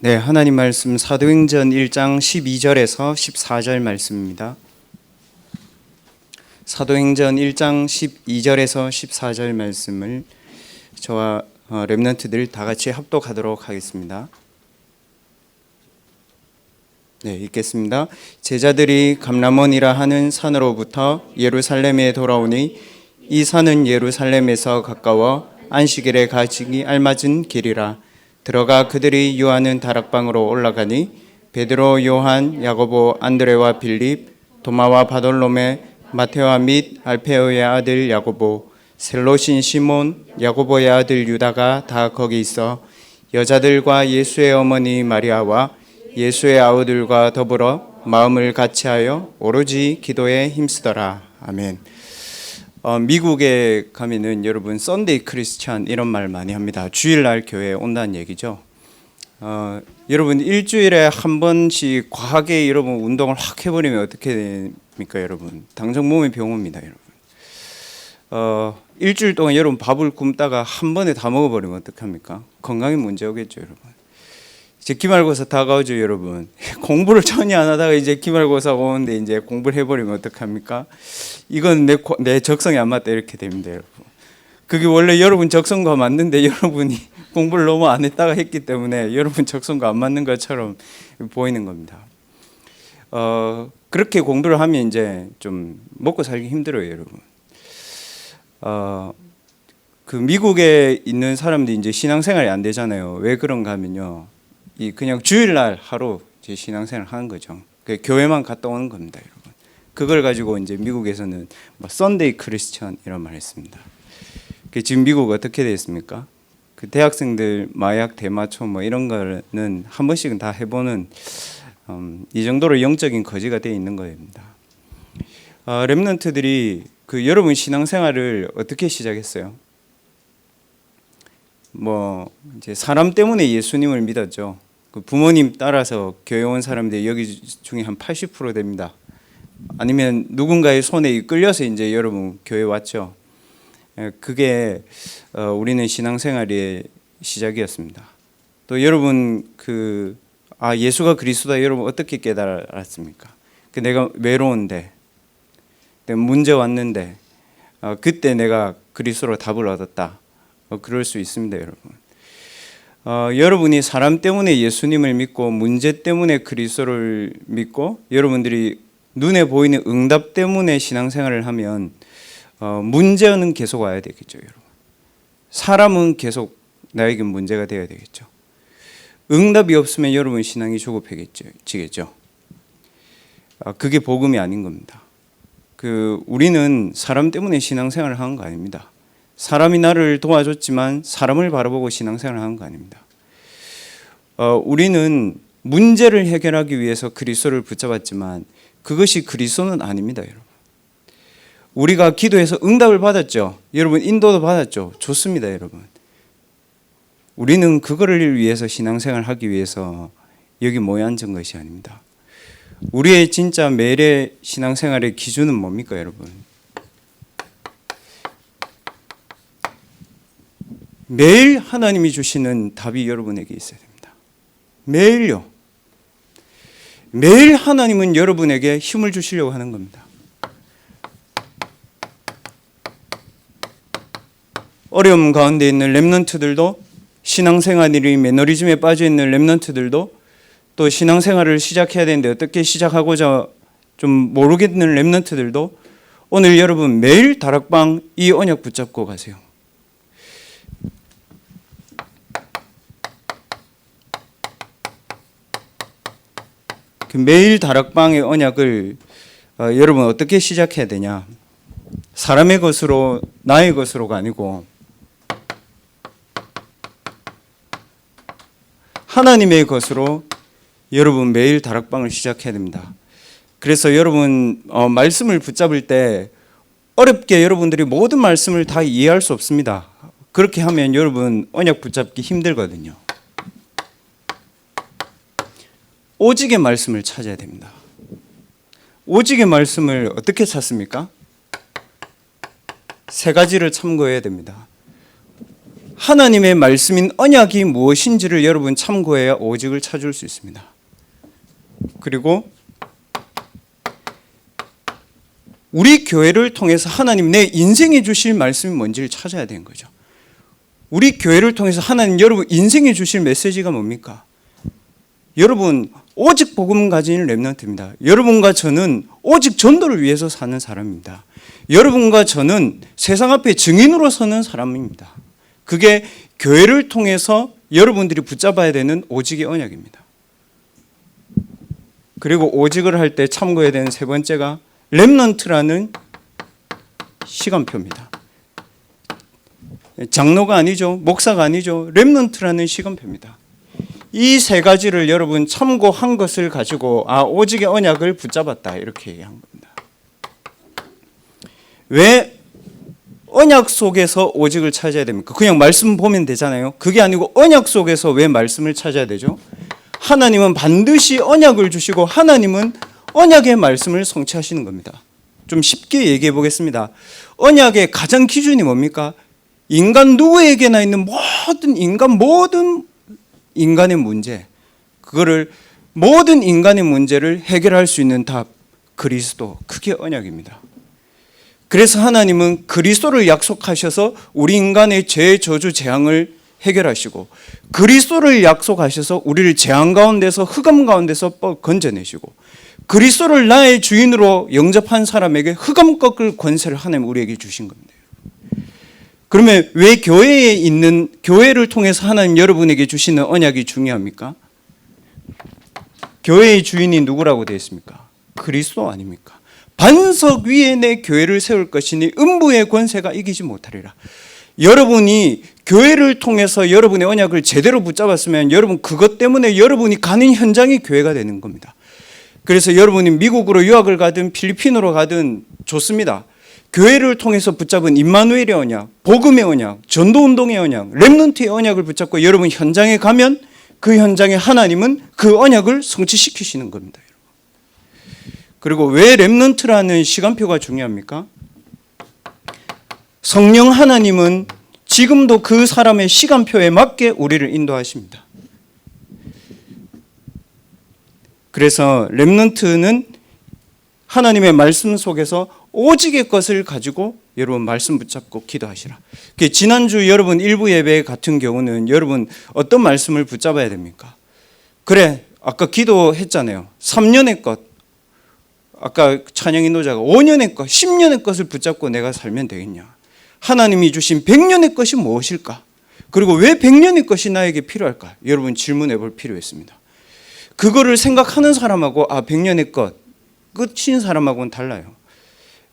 네, 하나님 말씀 사도행전 1장 12절에서 14절 말씀입니다. 사도행전 1장 12절에서 14절 말씀을 저와 렘넌트들 다 같이 합독하도록 하겠습니다. 네, 읽겠습니다. 제자들이 감람원이라 하는 산으로부터 예루살렘에 돌아오니 이 산은 예루살렘에서 가까워 안식일에 가시기 알맞은 길이라. 들어가 그들이 유하는 다락방으로 올라가니 베드로, 요한, 야고보, 안드레와 빌립, 도마와 바돌로메, 마테와 및 알페오의 아들 야고보, 셀롯인 시몬, 야고보의 아들 유다가 다 거기 있어 여자들과 예수의 어머니 마리아와 예수의 아우들과 더불어 마음을 같이하여 오로지 기도에 힘쓰더라. 아멘. 미국에 가면은 여러분 썬데이 크리스찬 이런 말 많이 합니다. 주일날 교회에 온다는 얘기죠. 여러분 일주일에 한 번씩 과하게 여러분 운동을 확 해버리면 어떻게 됩니까, 여러분? 당장 몸에 병 옵니다, 여러분. 일주일 동안 여러분 밥을 굶다가 한 번에 다 먹어버리면 어떡합니까? 건강에 문제 오겠죠, 여러분. 이제 기말고사 다가오죠, 여러분. 공부를 전혀 안 하다가 이제 기말고사가 오는데 이제 공부를 해버리면 어떡합니까? 이건 내 적성에 안 맞다 이렇게 됩니다, 여러분. 그게 원래 여러분 적성과 맞는데 여러분이 공부를 너무 안 했다가 했기 때문에 여러분 적성과 안 맞는 것처럼 보이는 겁니다. 그렇게 공부를 하면 이제 좀 먹고 살기 힘들어요, 여러분. 그 미국에 있는 사람들이 이제 신앙생활이 안 되잖아요. 왜 그런가 하면요. 그냥 주일날 하루 제 신앙생활을 하는 거죠. 교회만 갔다 오는 겁니다, 여러분. 그걸 가지고 이제 미국에서는 썬데이 크리스천 이런 말 했습니다. 지금 미국 어떻게 되어 있습니까? 그 대학생들 마약, 대마초 이런 거는 한 번씩은 다 해보는 이 정도로 영적인 거지가 되어 있는 겁니다. 렘넌트들이 여러분 신앙생활을 어떻게 시작했어요? 이제 사람 때문에 예수님을 믿었죠. 부모님 따라서 교회 온 사람들이 여기 중에 한 80% 됩니다. 아니면 누군가의 손에 이끌려서 이제 여러분 교회 왔죠. 그게 우리는 신앙생활의 시작이었습니다. 또 여러분 예수가 그리스도다 여러분 어떻게 깨달았습니까? 내가 외로운데, 내가 문제 왔는데 그때 내가 그리스도로 답을 얻었다. 그럴 수 있습니다, 여러분. 여러분이 사람 때문에 예수님을 믿고 문제 때문에 그리스도를 믿고 여러분들이 눈에 보이는 응답 때문에 신앙생활을 하면 문제는 계속 와야 되겠죠, 여러분. 사람은 계속 나에게 문제가 되어야 되겠죠. 응답이 없으면 여러분 신앙이 조급해지겠죠. 그게 복음이 아닌 겁니다. 우리는 사람 때문에 신앙생활을 하는 거 아닙니다. 사람이 나를 도와줬지만 사람을 바라보고 신앙생활을 하는 거 아닙니다. 우리는 문제를 해결하기 위해서 그리스도를 붙잡았지만 그것이 그리스도는 아닙니다, 여러분. 우리가 기도해서 응답을 받았죠. 여러분 인도도 받았죠. 좋습니다, 여러분. 우리는 그거를 위해서 신앙생활을 하기 위해서 여기 모여 앉은 것이 아닙니다. 우리의 진짜 매일의 신앙생활의 기준은 뭡니까, 여러분? 매일 하나님이 주시는 답이 여러분에게 있어야 됩니다. 매일요. 매일 하나님은 여러분에게 힘을 주시려고 하는 겁니다. 어려움 가운데 있는 렘넌트들도, 신앙생활이 매너리즘에 빠져 있는 렘넌트들도, 또 신앙생활을 시작해야 되는데 어떻게 시작하고자 좀 모르겠는 렘넌트들도 오늘 여러분 매일 다락방 이 언약 붙잡고 가세요. 매일 다락방의 언약을 여러분 어떻게 시작해야 되냐? 사람의 것으로, 나의 것으로가 아니고 하나님의 것으로 여러분 매일 다락방을 시작해야 됩니다. 그래서 여러분 말씀을 붙잡을 때 어렵게 여러분들이 모든 말씀을 다 이해할 수 없습니다. 그렇게 하면 여러분 언약 붙잡기 힘들거든요. 오직의 말씀을 찾아야 됩니다. 오직의 말씀을 어떻게 찾습니까? 세 가지를 참고해야 됩니다. 하나님의 말씀인 언약이 무엇인지를 여러분 참고해야 오직을 찾을 수 있습니다. 그리고 우리 교회를 통해서 하나님 내 인생에 주실 말씀이 뭔지를 찾아야 되는 거죠. 우리 교회를 통해서 하나님 여러분 인생에 주실 메시지가 뭡니까? 여러분 오직 복음 가진 렘넌트입니다. 여러분과 저는 오직 전도를 위해서 사는 사람입니다. 여러분과 저는 세상 앞에 증인으로 서는 사람입니다. 그게 교회를 통해서 여러분들이 붙잡아야 되는 오직의 언약입니다. 그리고 오직을 할 때 참고해야 되는 세 번째가 렘넌트라는 시간표입니다. 장로가 아니죠. 목사가 아니죠. 렘넌트라는 시간표입니다. 이 세 가지를 여러분 참고한 것을 가지고 오직의 언약을 붙잡았다 이렇게 얘기한 겁니다. 왜 언약 속에서 오직을 찾아야 됩니까? 그냥 말씀 보면 되잖아요. 그게 아니고 언약 속에서 왜 말씀을 찾아야 되죠? 하나님은 반드시 언약을 주시고 하나님은 언약의 말씀을 성취하시는 겁니다. 좀 쉽게 얘기해 보겠습니다. 언약의 가장 기준이 뭡니까? 인간 누구에게나 있는 모든 인간의 문제, 그거를 모든 인간의 문제를 해결할 수 있는 답, 그리스도, 그게 언약입니다. 그래서 하나님은 그리스도를 약속하셔서 우리 인간의 죄, 저주, 재앙을 해결하시고 그리스도를 약속하셔서 우리를 재앙 가운데서 흑암 가운데서 건져내시고 그리스도를 나의 주인으로 영접한 사람에게 흑암 꺾을 권세를 하나님 우리에게 주신 겁니다. 그러면 왜 교회에 있는 교회를 통해서 하나님 여러분에게 주시는 언약이 중요합니까? 교회의 주인이 누구라고 되어 있습니까? 그리스도 아닙니까? 반석 위에 내 교회를 세울 것이니 음부의 권세가 이기지 못하리라. 여러분이 교회를 통해서 여러분의 언약을 제대로 붙잡았으면 여러분 그것 때문에 여러분이 가는 현장이 교회가 되는 겁니다. 그래서 여러분이 미국으로 유학을 가든 필리핀으로 가든 좋습니다. 교회를 통해서 붙잡은 임마누엘의 언약, 복음의 언약, 전도운동의 언약, 렘넌트의 언약을 붙잡고 여러분 현장에 가면 그 현장에 하나님은 그 언약을 성취시키시는 겁니다. 그리고 왜 렘넌트라는 시간표가 중요합니까? 성령 하나님은 지금도 그 사람의 시간표에 맞게 우리를 인도하십니다. 그래서 렘넌트는 하나님의 말씀 속에서 오직의 것을 가지고 여러분 말씀 붙잡고 기도하시라. 지난주 여러분 일부 예배 같은 경우는 여러분 어떤 말씀을 붙잡아야 됩니까? 그래, 아까 기도했잖아요. 3년의 것, 아까 찬양 인도자가 5년의 것, 10년의 것을 붙잡고 내가 살면 되겠냐? 하나님이 주신 100년의 것이 무엇일까? 그리고 왜 100년의 것이 나에게 필요할까? 여러분 질문해 볼 필요 있습니다. 그거를 생각하는 사람하고 100년의 것 끝인 사람하고는 달라요.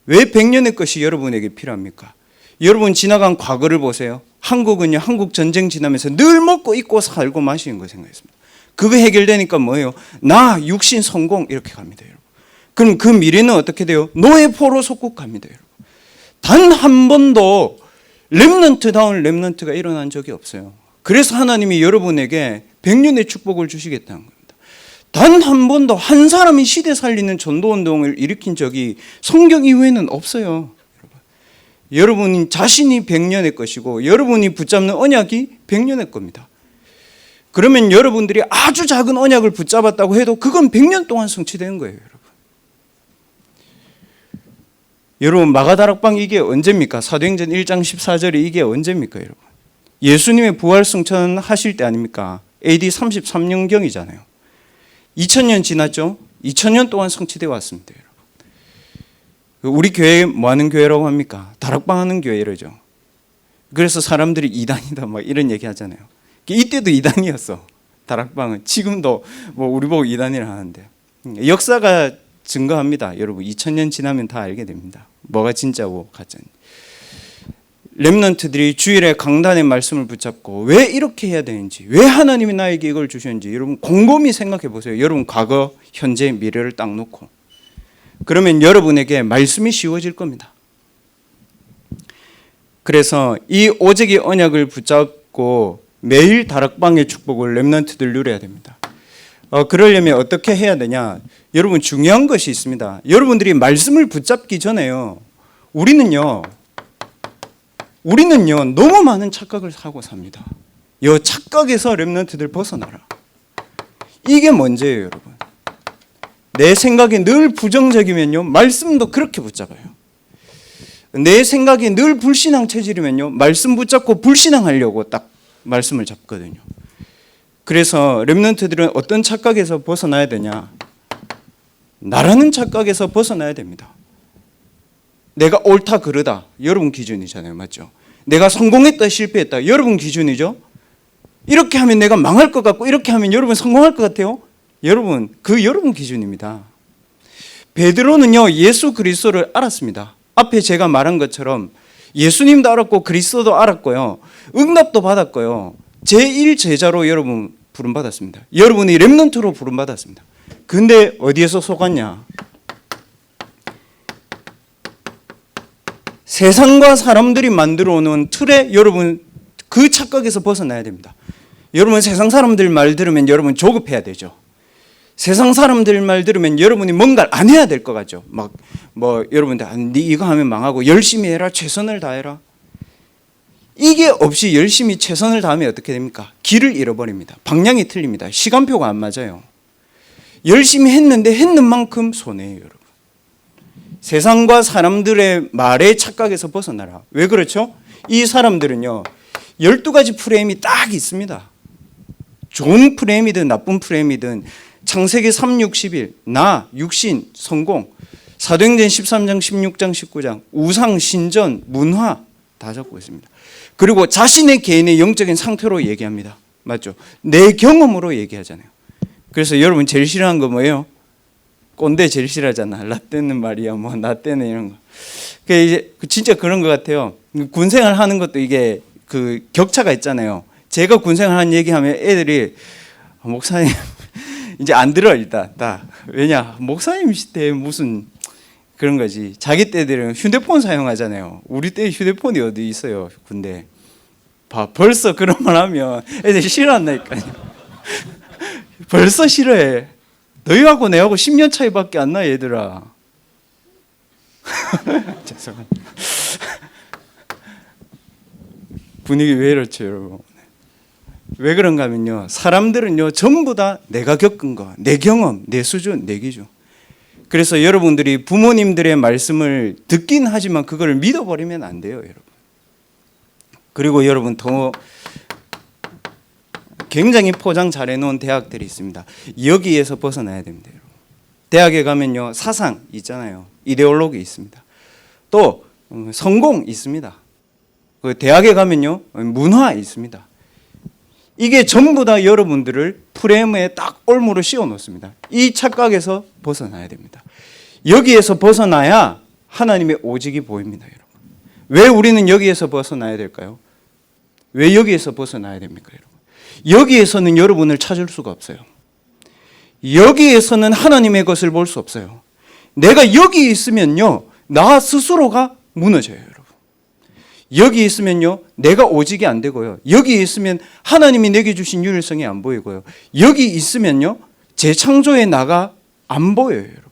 왜 100년의 것이 여러분에게 필요합니까? 여러분 지나간 과거를 보세요. 한국은요, 한국 전쟁 지나면서 늘 먹고 입고 살고 마시는 거 생각했습니다. 그거 해결되니까 뭐예요? 나 육신 성공 이렇게 갑니다, 여러분. 그럼 그 미래는 어떻게 돼요? 노예포로 속국 갑니다, 여러분. 단 한 번도 렘넌트다운 렘넌트가 일어난 적이 없어요. 그래서 하나님이 여러분에게 100년의 축복을 주시겠다는 겁니다. 단 한 번도 한 사람이 시대 살리는 전도운동을 일으킨 적이 성경 이후에는 없어요. 여러분 자신이 100년의 것이고 여러분이 붙잡는 언약이 100년의 겁니다. 그러면 여러분들이 아주 작은 언약을 붙잡았다고 해도 그건 100년 동안 성취되는 거예요, 여러분. 여러분 마가다락방 이게 언제입니까? 사도행전 1장 14절에 이게 언제입니까, 여러분? 예수님의 부활 승천하실 때 아닙니까? AD 33년경이잖아요. 2000년 지났죠? 2000년 동안 성취되어 왔습니다, 여러분. 우리 교회 뭐 하는 교회라고 합니까? 다락방 하는 교회 이러죠. 그래서 사람들이 이단이다 막 이런 얘기 하잖아요. 이때도 이단이었어. 다락방은 지금도 뭐 우리 보고 이단이라 하는데 역사가 증거합니다. 여러분 2000년 지나면 다 알게 됩니다. 뭐가 진짜고 가짜인지. 렘넌트들이 주일에 강단의 말씀을 붙잡고 왜 이렇게 해야 되는지, 왜 하나님이 나에게 이걸 주셨는지 여러분 곰곰이 생각해 보세요. 여러분 과거, 현재, 미래를 딱 놓고. 그러면 여러분에게 말씀이 쉬워질 겁니다. 그래서 이 오직의 언약을 붙잡고 매일 다락방의 축복을 렘넌트들 누려야 됩니다. 그러려면 어떻게 해야 되냐? 여러분 중요한 것이 있습니다. 여러분들이 말씀을 붙잡기 전에요, 우리는요 우리는요 너무 많은 착각을 하고 삽니다. 이 착각에서 렘넌트들 벗어나라. 이게 문제예요, 여러분. 내 생각이 늘 부정적이면요 말씀도 그렇게 붙잡아요. 내 생각이 늘 불신앙 체질이면요 말씀 붙잡고 불신앙하려고 딱 말씀을 잡거든요. 그래서 렘넌트들은 어떤 착각에서 벗어나야 되냐? 나라는 착각에서 벗어나야 됩니다. 내가 옳다 그르다 여러분 기준이잖아요, 맞죠? 내가 성공했다 실패했다 여러분 기준이죠. 이렇게 하면 내가 망할 것 같고 이렇게 하면 여러분 성공할 것 같아요. 여러분 그 여러분 기준입니다. 베드로는요 예수 그리스도를 알았습니다. 앞에 제가 말한 것처럼 예수님도 알았고 그리스도도 알았고요, 응답도 받았고요, 제1제자로 여러분 부름받았습니다. 여러분이 렘넌트로 부름받았습니다. 근데 어디에서 속았냐? 세상과 사람들이 만들어 오는 틀에 여러분 그 착각에서 벗어나야 됩니다. 여러분 세상 사람들 말 들으면 여러분 조급해야 되죠. 세상 사람들 말 들으면 여러분이 뭔가를 안 해야 될 것 같죠. 막 뭐 여러분들 네 이거 하면 망하고 열심히 해라, 최선을 다해라. 이게 없이 열심히 최선을 다하면 어떻게 됩니까? 길을 잃어버립니다. 방향이 틀립니다. 시간표가 안 맞아요. 열심히 했는데 했는 만큼 손해예요, 여러분. 세상과 사람들의 말의 착각에서 벗어나라. 왜 그렇죠? 이 사람들은요 12가지 프레임이 딱 있습니다. 좋은 프레임이든 나쁜 프레임이든 창세기 3, 6, 11 나, 육신, 성공, 사도행전 13장, 16장, 19장 우상, 신전, 문화 다 적고 있습니다. 그리고 자신의 개인의 영적인 상태로 얘기합니다. 맞죠? 내 경험으로 얘기하잖아요. 그래서 여러분 제일 싫어하는 거 뭐예요? 꼰대 제일 싫어하잖아. 라떼는 말이야, 뭐 나 때는 이런 거. 그 이제 진짜 그런 것 같아요. 군생활 하는 것도 이게 그 격차가 있잖아요. 제가 군생활 하는 얘기하면 애들이 목사님 이제 안 들어 일단 다. 왜냐 목사님 시대에 무슨 그런 거지. 자기 때들은 휴대폰 사용하잖아요. 우리 때 휴대폰이 어디 있어요, 군대. 봐 벌써 그런 말 하면 애들이 싫어한다니까요. 벌써 싫어해. 너희하고 내하고 10년 차이밖에 안 나, 얘들아. 죄송합니다. 분위기 왜 이렇죠, 여러분? 왜 그런가 하면요, 사람들은요 전부 다 내가 겪은 거, 내 경험, 내 수준, 내 기준. 그래서 여러분들이 부모님들의 말씀을 듣긴 하지만 그걸 믿어버리면 안 돼요, 여러분. 그리고 여러분 더 굉장히 포장 잘 해놓은 대학들이 있습니다. 여기에서 벗어나야 됩니다, 여러분. 대학에 가면요 사상 있잖아요, 이데올로기 있습니다. 또 성공 있습니다. 그 대학에 가면요 문화 있습니다. 이게 전부 다 여러분들을 프레임에 딱 올무로 씌워 놓습니다. 이 착각에서 벗어나야 됩니다. 여기에서 벗어나야 하나님의 오직이 보입니다, 여러분. 왜 우리는 여기에서 벗어나야 될까요? 왜 여기에서 벗어나야 됩니까, 여러분? 여기에서는 여러분을 찾을 수가 없어요. 여기에서는 하나님의 것을 볼 수 없어요. 내가 여기 있으면요 나 스스로가 무너져요, 여러분. 여기 있으면요 내가 오직이 안 되고요, 여기 있으면 하나님이 내게 주신 유일성이 안 보이고요, 여기 있으면요 재창조의 나가 안 보여요, 여러분.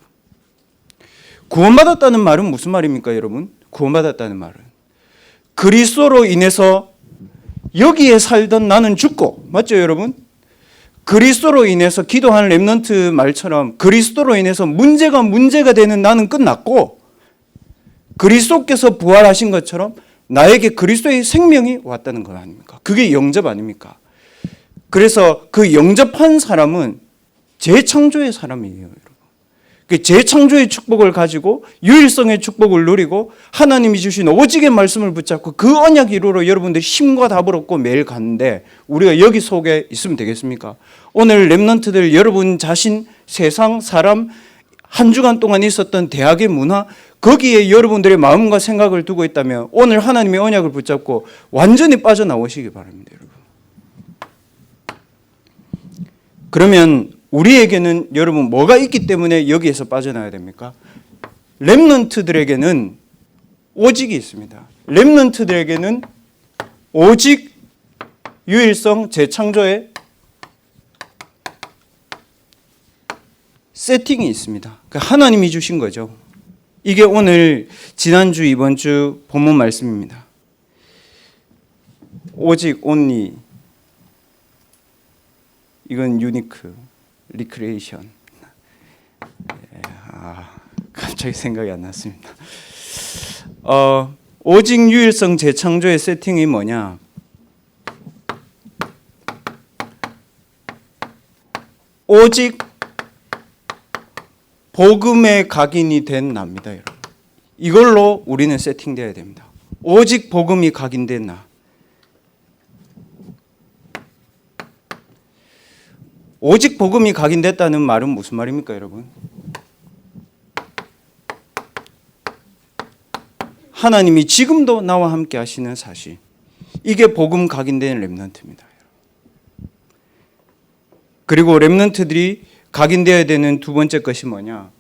구원받았다는 말은 무슨 말입니까, 여러분? 구원받았다는 말은 그리스도로 인해서 여기에 살던 나는 죽고, 맞죠, 여러분? 그리스도로 인해서 기도하는 렘넌트 말처럼 그리스도로 인해서 문제가 되는 나는 끝났고, 그리스도께서 부활하신 것처럼 나에게 그리스도의 생명이 왔다는 거 아닙니까? 그게 영접 아닙니까? 그래서 그 영접한 사람은 재창조의 사람이에요, 여러분. 그 재창조의 축복을 가지고 유일성의 축복을 누리고 하나님이 주신 오직의 말씀을 붙잡고 그 언약 이루러 여러분들 힘과 답을 얻고 매일 가는데 우리가 여기 속에 있으면 되겠습니까? 오늘 렘넌트들 여러분 자신, 세상, 사람, 한 주간 동안 있었던 대학의 문화, 거기에 여러분들의 마음과 생각을 두고 있다면 오늘 하나님의 언약을 붙잡고 완전히 빠져나오시기 바랍니다, 여러분. 그러면 우리에게는 여러분 뭐가 있기 때문에 여기에서 빠져나야 됩니까? 렘넌트들에게는 오직이 있습니다. 렘넌트들에게는 오직, 유일성, 재창조의 세팅이 있습니다. 하나님이 주신 거죠. 이게 오늘 지난주 이번 주 본문 말씀입니다. 오직 only 이건 유니크 리크레이션. 갑자기 생각이 안 났습니다. 오직 유일성 재창조의 세팅이 뭐냐? 오직 복음의 각인이 된 나입니다, 여러분. 이걸로 우리는 세팅되어야 됩니다. 오직 복음이 각인된 나. 오직 복음이 각인됐다는 말은 무슨 말입니까, 여러분? 하나님이 지금도 나와 함께 하시는 사실. 이게 복음 각인된 렘넌트입니다. 그리고 렘넌트들이 각인되어야 되는 두 번째 것이 뭐냐?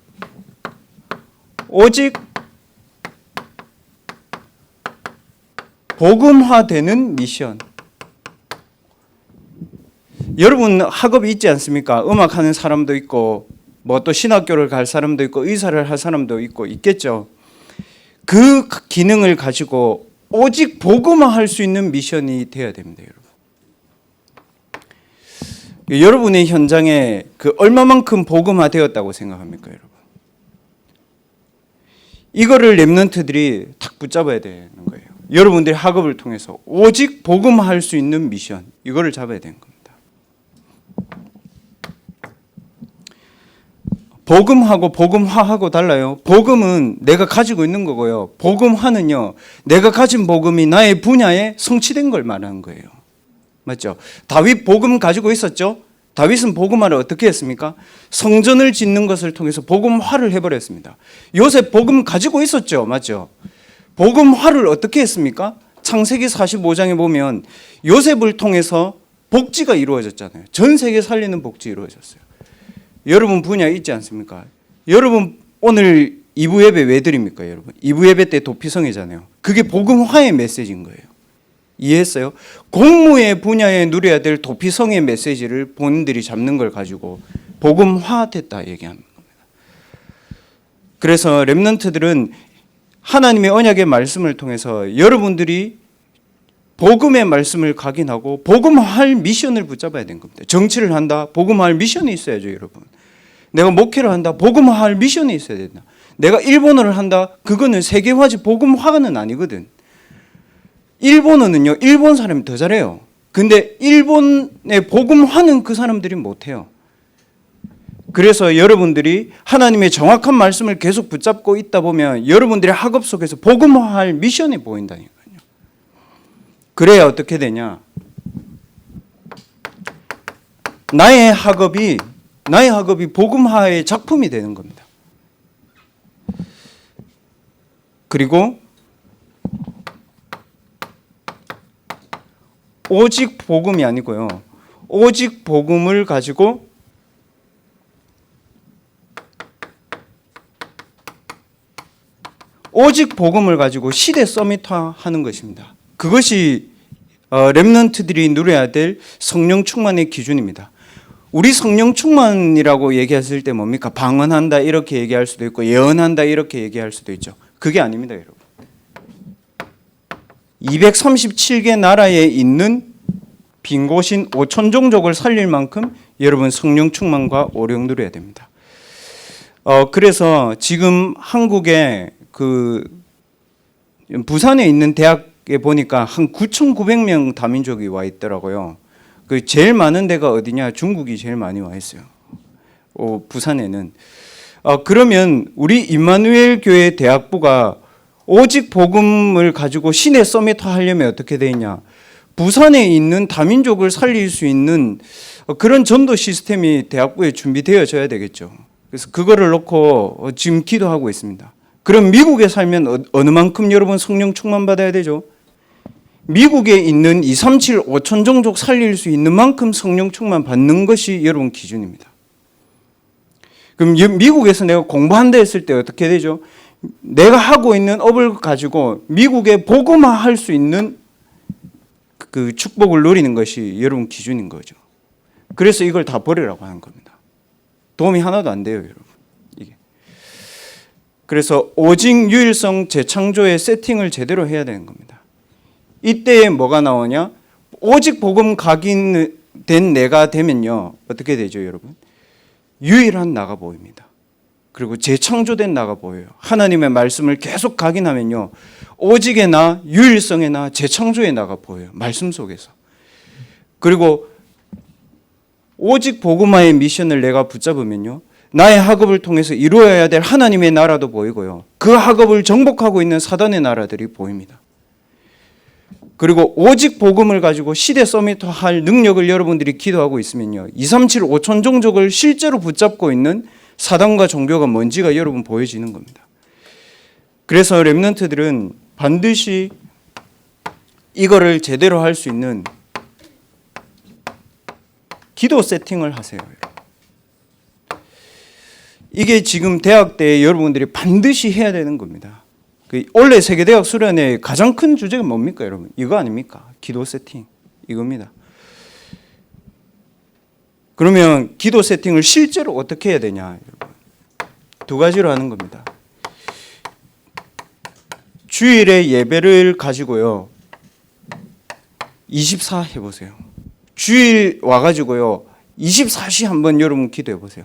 오직 복음화되는 미션. 여러분 학업이 있지 않습니까? 음악하는 사람도 있고 뭐 또 신학교를 갈 사람도 있고 의사를 할 사람도 있고 있겠죠. 그 기능을 가지고 오직 복음화할 수 있는 미션이 되어야 됩니다, 여러분. 여러분의 현장에 그 얼마만큼 복음화되었다고 생각합니까, 여러분? 이거를 렘넌트들이 탁 붙잡아야 되는 거예요. 여러분들의 학업을 통해서 오직 복음화할 수 있는 미션, 이거를 잡아야 되는 겁니다. 복음하고 복음화하고 달라요. 복음은 내가 가지고 있는 거고요. 복음화는요, 내가 가진 복음이 나의 분야에 성취된 걸 말하는 거예요. 맞죠? 다윗 복음 가지고 있었죠? 다윗은 복음화를 어떻게 했습니까? 성전을 짓는 것을 통해서 복음화를 해버렸습니다. 요셉 복음 가지고 있었죠? 맞죠? 복음화를 어떻게 했습니까? 창세기 45장에 보면 요셉을 통해서 복지가 이루어졌잖아요. 전 세계 살리는 복지 이루어졌어요. 여러분 분야에 있지 않습니까? 여러분 오늘 2부 예배 왜 드립니까, 여러분? 2부 예배 때 도피성이잖아요. 그게 복음화의 메시지인 거예요. 이해했어요? 공무의 분야에 누려야 될 도피성의 메시지를 본인들이 잡는 걸 가지고 복음화됐다 얘기하는 겁니다. 그래서 렘넌트들은 하나님의 언약의 말씀을 통해서 여러분들이 복음의 말씀을 각인하고 복음화할 미션을 붙잡아야 되는 겁니다. 정치를 한다, 복음화할 미션이 있어야죠, 여러분. 내가 목회를 한다, 복음화할 미션이 있어야 된다. 내가 일본어를 한다, 그거는 세계화지 복음화는 아니거든. 일본어는요, 일본 사람이 더 잘해요. 근데 일본의 복음화는 그 사람들이 못해요. 그래서 여러분들이 하나님의 정확한 말씀을 계속 붙잡고 있다 보면 여러분들의 학업 속에서 복음화할 미션이 보인다니까요. 그래야 어떻게 되냐? 나의 학업이 복음화의 작품이 되는 겁니다. 그리고 오직 복음이 아니고요. 오직 복음을 가지고 시대 서밋화하는 것입니다. 그것이 렘넌트들이 누려야 될 성령 충만의 기준입니다. 우리 성령 충만이라고 얘기했을 때 뭡니까? 방언한다 이렇게 얘기할 수도 있고 예언한다 이렇게 얘기할 수도 있죠. 그게 아닙니다, 여러분. 237개 나라에 있는 빈곳인 5천 종족을 살릴 만큼 여러분 성령 충만과 오력 누려야 됩니다. 그래서 지금 한국에 부산에 있는 대학에 보니까 한 9,900명 다민족이 와 있더라고요. 그 제일 많은 데가 어디냐? 중국이 제일 많이 와 있어요. 부산에는. 그러면 우리 임마누엘 교회 대학부가 오직 복음을 가지고 시내 서밋화 하려면 어떻게 돼 있냐? 부산에 있는 다민족을 살릴 수 있는 그런 전도 시스템이 대학부에 준비되어져야 되겠죠. 그래서 그거를 놓고 지금 기도하고 있습니다. 그럼 미국에 살면 어느 만큼 여러분 성령 충만 받아야 되죠? 미국에 있는 237, 5천 종족 살릴 수 있는 만큼 성령 충만 받는 것이 여러분 기준입니다. 그럼 미국에서 내가 공부한다 했을 때 어떻게 되죠? 내가 하고 있는 업을 가지고 미국에 복음화할 수 있는 그 축복을 누리는 것이 여러분 기준인 거죠. 그래서 이걸 다 버리라고 하는 겁니다. 도움이 하나도 안 돼요, 여러분. 이게. 그래서 오직 유일성 재창조의 세팅을 제대로 해야 되는 겁니다. 이때에 뭐가 나오냐? 오직 복음 각인된 내가 되면요, 어떻게 되죠, 여러분? 유일한 나가 보입니다. 그리고 재창조된 나가 보여요. 하나님의 말씀을 계속 각인하면요, 오직의 나, 유일성의 나, 재창조의 나가 보여요. 말씀 속에서. 그리고 오직 복음화의 미션을 내가 붙잡으면요, 나의 학업을 통해서 이루어야 될 하나님의 나라도 보이고요, 그 학업을 정복하고 있는 사단의 나라들이 보입니다. 그리고 오직 복음을 가지고 시대 서밋 할 능력을 여러분들이 기도하고 있으면요, 237 5천 종족을 실제로 붙잡고 있는 사단과 종교가 뭔지가 여러분 보여지는 겁니다. 그래서 렘넌트들은 반드시 이거를 제대로 할 수 있는 기도 세팅을 하세요. 이게 지금 대학 때 여러분들이 반드시 해야 되는 겁니다. 올해 세계대학 수련의 가장 큰 주제가 뭡니까, 여러분? 이거 아닙니까? 기도 세팅. 이겁니다. 그러면 기도 세팅을 실제로 어떻게 해야 되냐, 여러분? 두 가지로 하는 겁니다. 주일에 예배를 가지고요, 24 해보세요. 주일 와가지고요, 24시 한번 여러분 기도해 보세요.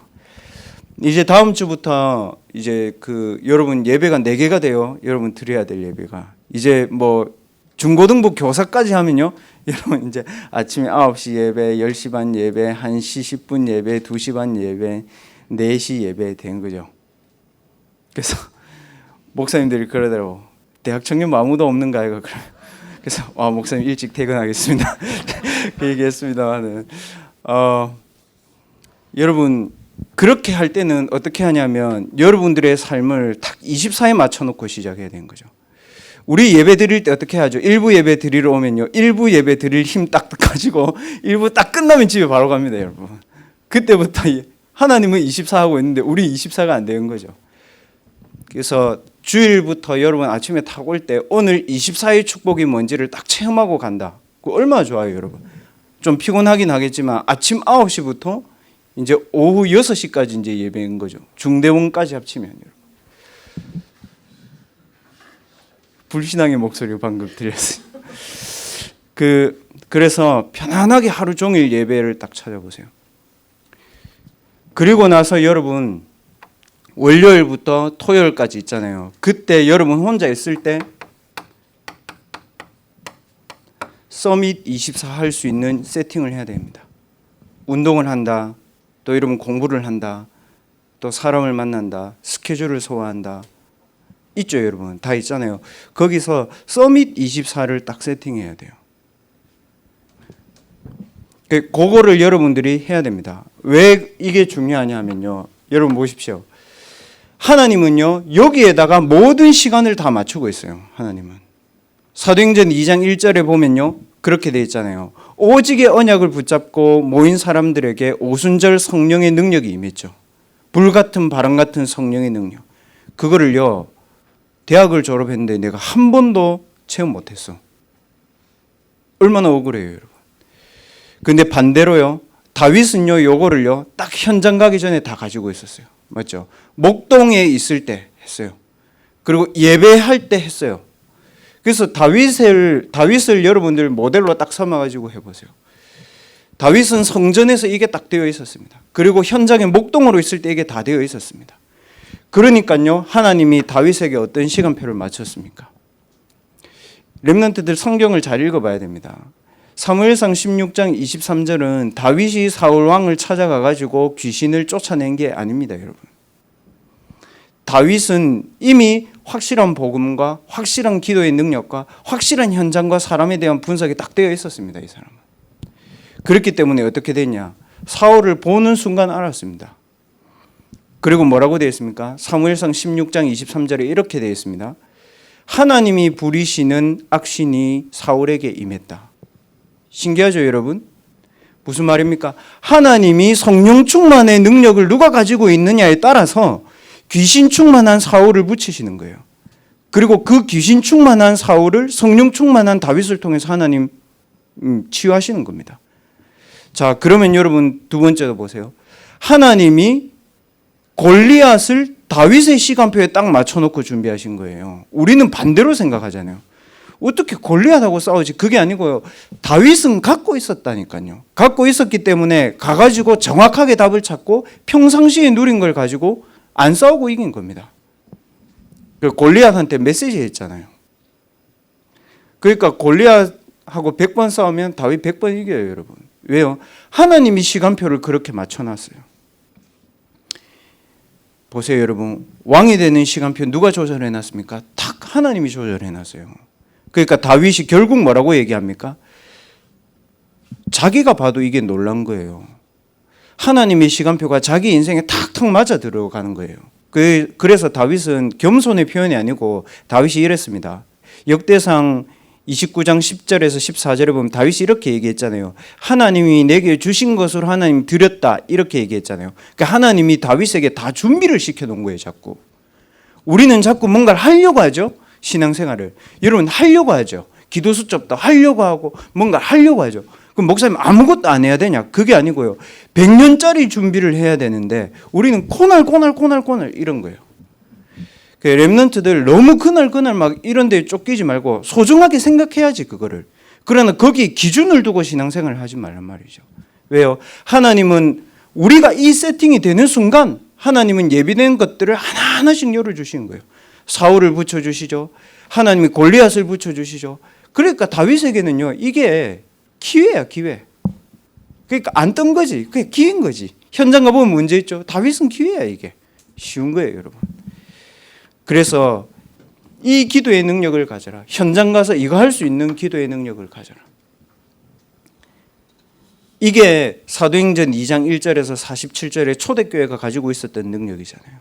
이제 다음 주부터 이제 여러분 예배가 4개가 돼요. 여러분 드려야 될 예배가. 이제 뭐 중고등부 교사까지 하면요, 여러분 이제 아침에 9시 예배, 10시 반 예배, 1시 10분 예배, 2시 반 예배, 4시 예배 된 거죠. 그래서 목사님들이 그러더라고. 대학 청년 아무도 없는가요? 그래서 목사님 일찍 퇴근하겠습니다. 그 얘기했습니다만은 여러분 그렇게 할 때는 어떻게 하냐면 여러분들의 삶을 딱 24에 맞춰놓고 시작해야 되는 거죠. 우리 예배 드릴 때 어떻게 하죠? 일부 예배 드리러 오면요, 일부 예배 드릴 힘 딱 가지고 일부 딱 끝나면 집에 바로 갑니다, 여러분. 그때부터 하나님은 24 하고 있는데 우리 24가 안 되는 거죠. 그래서 주일부터 여러분 아침에 딱 올 때 오늘 24의 축복이 뭔지를 딱 체험하고 간다. 그거 얼마나 좋아요, 여러분. 좀 피곤하긴 하겠지만 아침 9시부터 이제 오후 6시까지 이제 예배인 거죠. 중대원까지 합치면, 여러분. 불신앙의 목소리 방금 들렸어요. 그래서 편안하게 하루 종일 예배를 딱 찾아보세요. 그리고 나서 여러분 월요일부터 토요일까지 있잖아요. 그때 여러분 혼자 있을 때 서밋 24 할 수 있는 세팅을 해야 됩니다. 운동을 한다, 또 여러분 공부를 한다, 또 사람을 만난다, 스케줄을 소화한다, 있죠, 여러분. 다 있잖아요. 거기서 서밋 24를 딱 세팅해야 돼요. 그거를 여러분들이 해야 됩니다. 왜 이게 중요하냐면요, 여러분 보십시오. 하나님은요, 여기에다가 모든 시간을 다 맞추고 있어요. 하나님은 사도행전 2장 1절에 보면요, 그렇게 돼 있잖아요. 오직의 언약을 붙잡고 모인 사람들에게 오순절 성령의 능력이 임했죠. 불같은 바람 같은 성령의 능력. 그거를요, 대학을 졸업했는데 내가 한 번도 체험 못했어. 얼마나 억울해요, 여러분. 근데 반대로요, 다윗은요, 요거를요 딱 현장 가기 전에 다 가지고 있었어요. 맞죠? 목동에 있을 때 했어요. 그리고 예배할 때 했어요. 그래서 다윗을 여러분들 모델로 딱 삼아가지고 해보세요. 다윗은 성전에서 이게 딱 되어 있었습니다. 그리고 현장에 목동으로 있을 때 이게 다 되어 있었습니다. 그러니까요, 하나님이 다윗에게 어떤 시간표를 맞췄습니까? 렘넌트들 성경을 잘 읽어봐야 됩니다. 사무엘상 16장 23절은 다윗이 사울 왕을 찾아가가지고 귀신을 쫓아낸 게 아닙니다, 여러분. 다윗은 이미 확실한 복음과 확실한 기도의 능력과 확실한 현장과 사람에 대한 분석이 딱 되어 있었습니다, 이 사람은. 그렇기 때문에 어떻게 됐냐? 사울을 보는 순간 알았습니다. 그리고 뭐라고 되어 있습니까? 사무엘상 16장 23절에 이렇게 되어 있습니다. 하나님이 부리시는 악신이 사울에게 임했다. 신기하죠, 여러분? 무슨 말입니까? 하나님이 성령 충만의 능력을 누가 가지고 있느냐에 따라서 귀신 충만한 사울을 붙이시는 거예요. 그리고 그 귀신 충만한 사울을 성령 충만한 다윗을 통해서 하나님 치유하시는 겁니다. 자, 그러면 여러분 두 번째도 보세요. 하나님이 골리앗을 다윗의 시간표에 딱 맞춰놓고 준비하신 거예요. 우리는 반대로 생각하잖아요. 어떻게 골리앗하고 싸우지? 그게 아니고요. 다윗은 갖고 있었다니까요. 갖고 있었기 때문에 가가지고 정확하게 답을 찾고 평상시에 누린 걸 가지고 안 싸우고 이긴 겁니다. 골리앗한테 메시지 했잖아요. 그러니까 골리앗하고 100번 싸우면 다윗 100번 이겨요, 여러분. 왜요? 하나님이 시간표를 그렇게 맞춰놨어요. 보세요, 여러분. 왕이 되는 시간표 누가 조절해놨습니까? 딱 하나님이 조절해놨어요. 그러니까 다윗이 결국 뭐라고 얘기합니까? 자기가 봐도 이게 놀란 거예요. 하나님의 시간표가 자기 인생에 탁탁 맞아 들어가는 거예요. 그래서 다윗은 겸손의 표현이 아니고 다윗이 이랬습니다. 역대상 29장 10절에서 14절에 보면 다윗이 이렇게 얘기했잖아요. 하나님이 내게 주신 것으로 하나님 드렸다, 이렇게 얘기했잖아요. 그러니까 하나님이 다윗에게 다 준비를 시켜놓은 거예요. 자꾸 우리는 자꾸 뭔가를 하려고 하죠. 신앙생활을 여러분 하려고 하죠. 기도 수첩도 하려고 하고 뭔가 하려고 하죠. 그럼 목사님 아무것도 안 해야 되냐? 그게 아니고요. 100년짜리 준비를 해야 되는데 우리는 코날 이런 거예요. 그 렘넌트들 너무 그날 막 이런 데 쫓기지 말고 소중하게 생각해야지 그거를. 그러나 거기에 기준을 두고 신앙생활을 하지 말란 말이죠. 왜요? 하나님은 우리가 이 세팅이 되는 순간 하나님은 예비된 것들을 하나하나씩 열어주시는 거예요. 사울을 붙여주시죠. 하나님이 골리앗을 붙여주시죠. 그러니까 다윗에게는요, 이게 기회야, 기회. 그러니까 안 뜬 거지. 그게 기회인 거지. 현장 가보면 문제 있죠. 다윗은 기회야, 이게. 쉬운 거예요, 여러분. 그래서 이 기도의 능력을 가져라. 현장 가서 이거 할 수 있는 기도의 능력을 가져라. 이게 사도행전 2장 1절에서 47절에 초대교회가 가지고 있었던 능력이잖아요.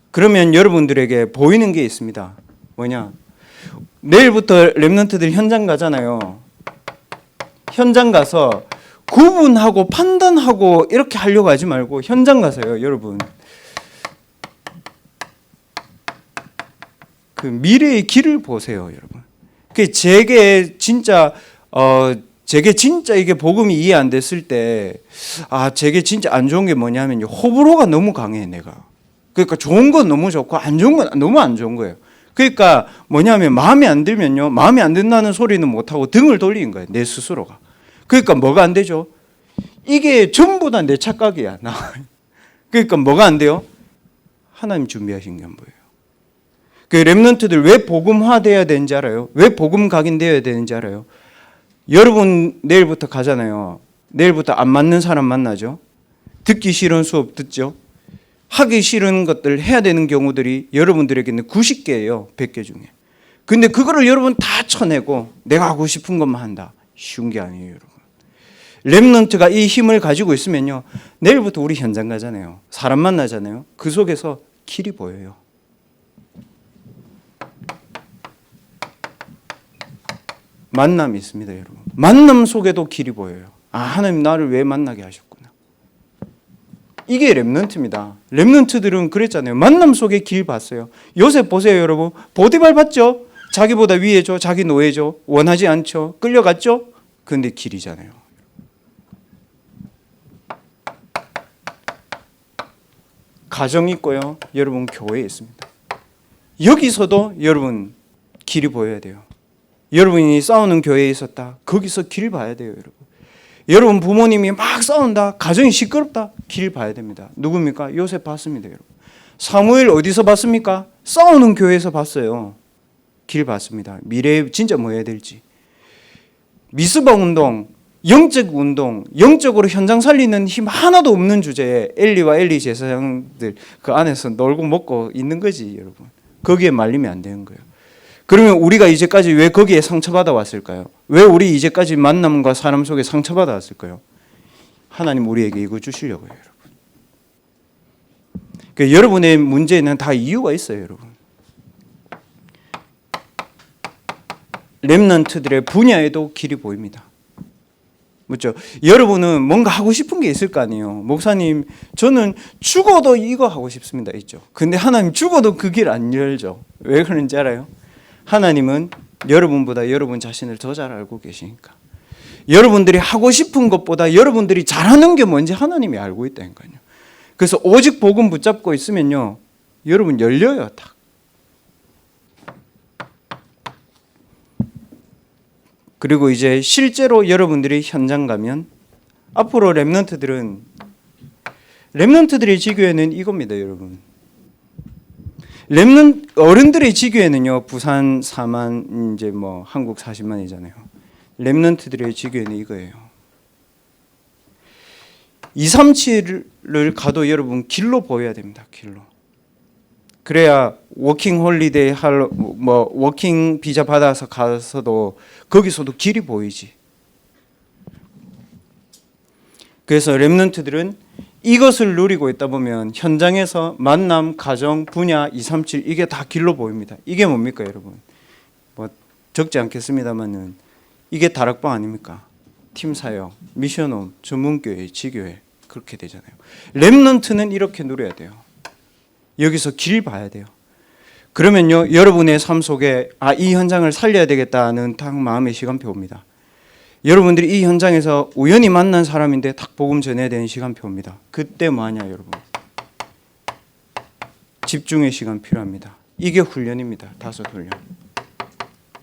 그러면 여러분들에게 보이는 게 있습니다. 뭐냐? 내일부터 렘넌트들 현장 가잖아요. 현장 가서 구분하고 판단하고 이렇게 하려고 하지 말고 현장 가서요, 여러분. 그 미래의 길을 보세요, 여러분. 그 제게 진짜 이게 복음이 이해 안 됐을 때, 제게 진짜 안 좋은 게 뭐냐면 호불호가 너무 강해, 내가. 그러니까 좋은 건 너무 좋고 안 좋은 건 너무 안 좋은 거예요. 그러니까 뭐냐면 마음에 안 들면요, 마음에 안 든다는 소리는 못 하고 등을 돌리는 거예요, 내 스스로가. 그러니까 뭐가 안 되죠? 이게 전부 다 내 착각이야, 나. 그러니까 뭐가 안 돼요? 하나님 준비하신 게 안 보여요. 그 렘넌트들 왜 복음화돼야 되는지 알아요? 왜 복음 각인되어야 되는지 알아요? 여러분 내일부터 가잖아요. 내일부터 안 맞는 사람 만나죠. 듣기 싫은 수업 듣죠. 하기 싫은 것들 해야 되는 경우들이 여러분들에게는 90개예요. 100개 중에. 근데 그거를 여러분 다 쳐내고 내가 하고 싶은 것만 한다. 쉬운 게 아니에요, 여러분. 렘넌트가 이 힘을 가지고 있으면요, 내일부터 우리 현장 가잖아요. 사람 만나잖아요. 그 속에서 길이 보여요. 만남이 있습니다, 여러분. 만남 속에도 길이 보여요. 하나님 나를 왜 만나게 하셨구나. 이게 렘넌트입니다. 렘넌트들은 그랬잖아요. 만남 속에 길 봤어요. 요셉 보세요, 여러분. 보디발 봤죠? 자기보다 위에죠. 자기 노예죠. 원하지 않죠. 끌려갔죠? 근데 길이잖아요. 가정이 있고요. 여러분 교회에 있습니다. 여기서도 여러분 길이 보여야 돼요. 여러분이 싸우는 교회에 있었다. 거기서 길 봐야 돼요, 여러분. 여러분 부모님이 막 싸운다. 가정이 시끄럽다. 길 봐야 됩니다. 누굽니까? 요셉 봤습니다, 여러분. 사무엘 어디서 봤습니까? 싸우는 교회에서 봤어요. 길 봤습니다. 미래에 진짜 뭐 해야 될지. 미스바 운동, 영적 운동, 영적으로 현장 살리는 힘 하나도 없는 주제에 엘리와 엘리 제사장들 그 안에서 놀고 먹고 있는 거지, 여러분. 거기에 말리면 안 되는 거예요. 그러면 우리가 이제까지 왜 거기에 상처받아 왔을까요? 왜 우리 이제까지 만남과 사람 속에 상처받아 왔을까요? 하나님 우리에게 이거 주시려고요, 여러분. 그러니까 여러분의 문제는 다 이유가 있어요, 여러분. 렘넌트들의 분야에도 길이 보입니다. 그렇죠? 여러분은 뭔가 하고 싶은 게 있을 거 아니에요. 목사님, 저는 죽어도 이거 하고 싶습니다. 있죠. 근데 하나님 죽어도 그 길 안 열죠. 왜 그런지 알아요? 하나님은 여러분보다 여러분 자신을 더 잘 알고 계시니까. 여러분들이 하고 싶은 것보다 여러분들이 잘하는 게 뭔지 하나님이 알고 있다니까요. 그래서 오직 복음 붙잡고 있으면요, 여러분 열려요. 딱. 그리고 이제 실제로 여러분들이 현장 가면 앞으로 렘넌트들의 지교회는 이겁니다, 여러분. 어른들의 지교회는요, 부산 4만, 이제 뭐 한국 40만이잖아요. 렘넌트들의 지교회는 이거예요. 237을 가도 여러분 길로 보여야 됩니다. 길로. 그래야 워킹 홀리데이 워킹 비자 받아서 가서도 거기서도 길이 보이지. 그래서 렘넌트들은 이것을 누리고 있다 보면 현장에서 만남, 가정, 분야, 237 이게 다 길로 보입니다. 이게 뭡니까, 여러분? 뭐 적지 않겠습니다만은 이게 다락방 아닙니까? 팀 사역, 미션홈, 전문교회, 지교회 그렇게 되잖아요. 렘넌트는 이렇게 누려야 돼요. 여기서 길 봐야 돼요. 그러면요, 여러분의 삶 속에 이 현장을 살려야 되겠다는 딱 마음의 시간표 옵니다. 여러분들이 이 현장에서 우연히 만난 사람인데 딱 복음 전해야 되는 시간표 옵니다. 그때 뭐하냐, 여러분? 집중의 시간 필요합니다. 이게 훈련입니다. 5훈련.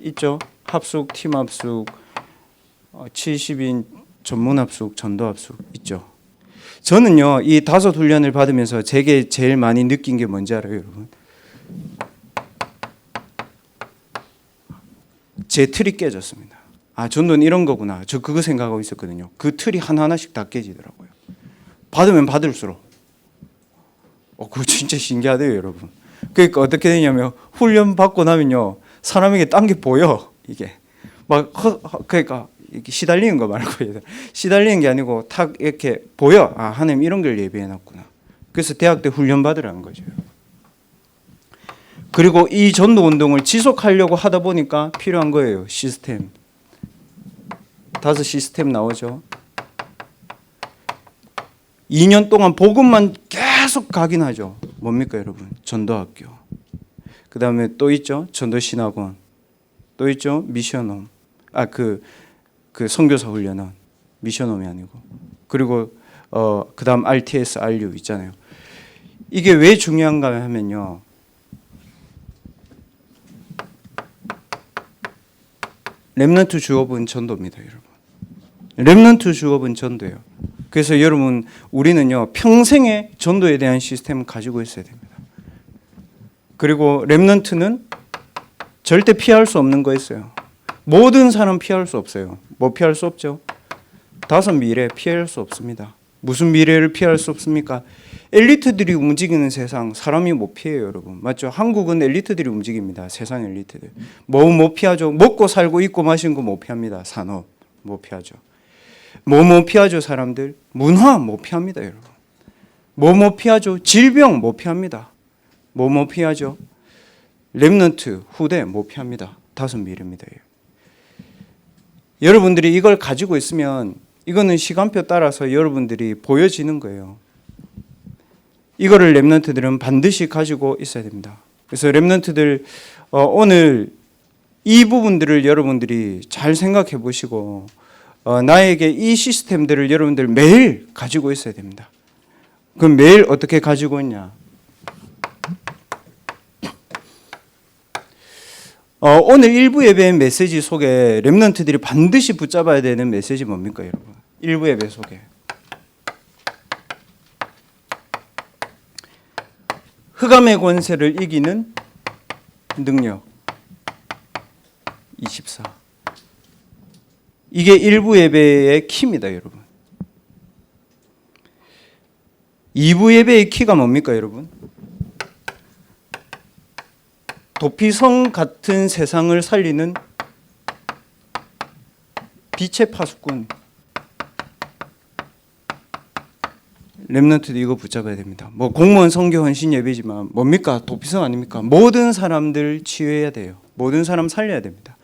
있죠? 합숙, 팀 합숙, 70인 전문 합숙, 전도 합숙 있죠? 저는요, 이 5훈련을 받으면서 제게 제일 많이 느낀 게 뭔지 알아요, 여러분? 제 틀이 깨졌습니다. 전도는 이런 거구나. 저 그거 생각하고 있었거든요. 그 틀이 하나하나씩 다 깨지더라고요. 받으면 받을수록. 그거 진짜 신기하대요, 여러분. 그러니까 어떻게 되냐면 훈련 받고 나면요, 사람에게 딴 게 보여. 이게 그러니까 이렇게 시달리는 거 말고 시달리는 게 아니고 탁 이렇게 보여. 하나님 이런 걸 예비해 놨구나. 그래서 대학 때 훈련 받으라는 거죠. 그리고 이 전도 운동을 지속하려고 하다 보니까 필요한 거예요. 시스템. 5 시스템 나오죠. 2년 동안 복음만 계속 가긴 하죠. 뭡니까, 여러분? 전도학교. 그 다음에 또 있죠. 전도신학원. 또 있죠. 미션홈. 그 선교사 훈련원. 미션홈이 아니고. 그리고 그 다음 RTS, RU 있잖아요. 이게 왜 중요한가 하면요. 렘넌트 주업은 전도입니다, 여러분. 렘넌트 주업은 전도예요. 그래서 여러분, 우리는요, 평생에 전도에 대한 시스템을 가지고 있어야 됩니다. 그리고 렘넌트는 절대 피할 수 없는 거 있어요. 모든 사람 피할 수 없어요. 뭐 피할 수 없죠? 5 미래 피할 수 없습니다. 무슨 미래를 피할 수 없습니까? 엘리트들이 움직이는 세상 사람이 못 피해요, 여러분. 맞죠? 한국은 엘리트들이 움직입니다. 세상 엘리트들. 못 피하죠? 먹고 살고 입고 마시는 거 못 피합니다. 산업 못 피하죠. 못 피하죠, 사람들? 문화 못 피합니다, 여러분. 못 피하죠? 질병 못 피합니다. 못 피하죠? 렘넌트 후대 못 피합니다. 5 미래입니다. 여러분들이 이걸 가지고 있으면 이거는 시간표 따라서 여러분들이 보여지는 거예요. 이거를 렘넌트들은 반드시 가지고 있어야 됩니다. 그래서 렘넌트들 오늘 이 부분들을 여러분들이 잘 생각해 보시고 나에게 이 시스템들을 여러분들 매일 가지고 있어야 됩니다. 그럼 매일 어떻게 가지고 있냐? 오늘 1부 예배 메시지 속에 렘넌트들이 반드시 붙잡아야 되는 메시지 뭡니까, 여러분? 1부 예배 속에 흑암의 권세를 이기는 능력 24. 이게 1부 예배의 키입니다, 여러분. 2부 예배의 키가 뭡니까, 여러분? 도피성 같은 세상을 살리는 빛의 파수꾼. 렘넌트도 이거 붙잡아야 됩니다. 뭐 공무원 선교 헌신 예배지만 뭡니까? 도피성 아닙니까? 모든 사람들 치유해야 돼요. 모든 사람 살려야 됩니다.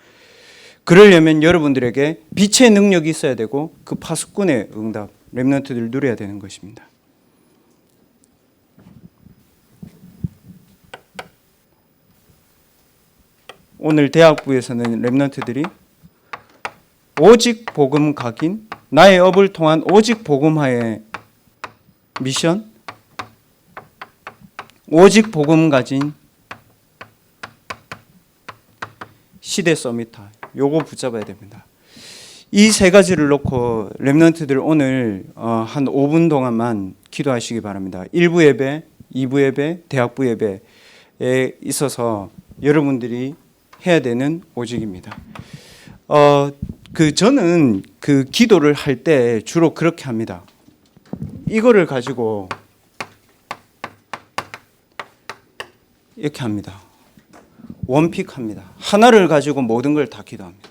그러려면 여러분들에게 빛의 능력이 있어야 되고 그 파수꾼의 응답, 렘넌트들 누려야 되는 것입니다. 오늘 대학부에서는 렘넌트들이 오직 복음 각인, 나의 업을 통한 오직 복음화의 미션, 오직 복음 가진 시대 서밋타, 요거 붙잡아야 됩니다. 이 세 가지를 놓고 렘넌트들 오늘 한 5분 동안만 기도하시기 바랍니다. 1부 예배, 2부 예배, 대학부 예배에 있어서 여러분들이 해야 되는 오직입니다. 저는 그 기도를 할 때 주로 그렇게 합니다. 이거를 가지고 이렇게 합니다. 원픽합니다. 하나를 가지고 모든 걸 다 기도합니다.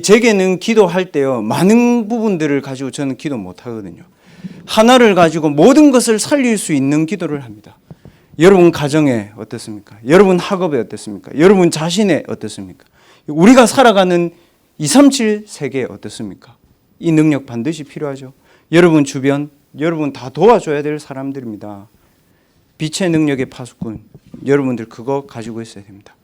제게는 기도할 때요, 많은 부분들을 가지고 저는 기도 못 하거든요. 하나를 가지고 모든 것을 살릴 수 있는 기도를 합니다. 여러분 가정에 어떻습니까? 여러분 학업에 어떻습니까? 여러분 자신에 어떻습니까? 우리가 살아가는 237 세계에 어떻습니까? 이 능력 반드시 필요하죠. 여러분 주변, 여러분 다 도와줘야 될 사람들입니다. 빛의 능력의 파수꾼, 여러분들 그거 가지고 있어야 됩니다.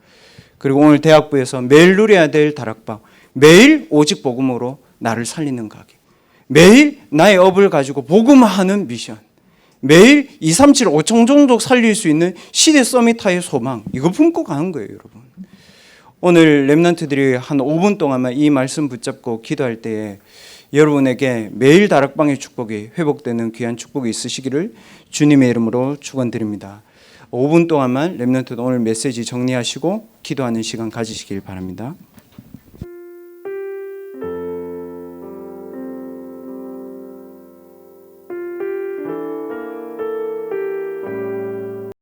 그리고 오늘 대학부에서 매일 누려야 될 다락방, 매일 오직 복음으로 나를 살리는 가게, 매일 나의 업을 가지고 복음화하는 미션, 매일 237 5천 종족 살릴 수 있는 시대 서밋타의 소망, 이거 품고 가는 거예요, 여러분. 오늘 렘넌트들이 한 5분 동안만 이 말씀 붙잡고 기도할 때에 여러분에게 매일 다락방의 축복이 회복되는 귀한 축복이 있으시기를 주님의 이름으로 축원드립니다. 5분 동안만 렘넌트 오늘 메시지 정리하시고 기도하는 시간 가지시길 바랍니다.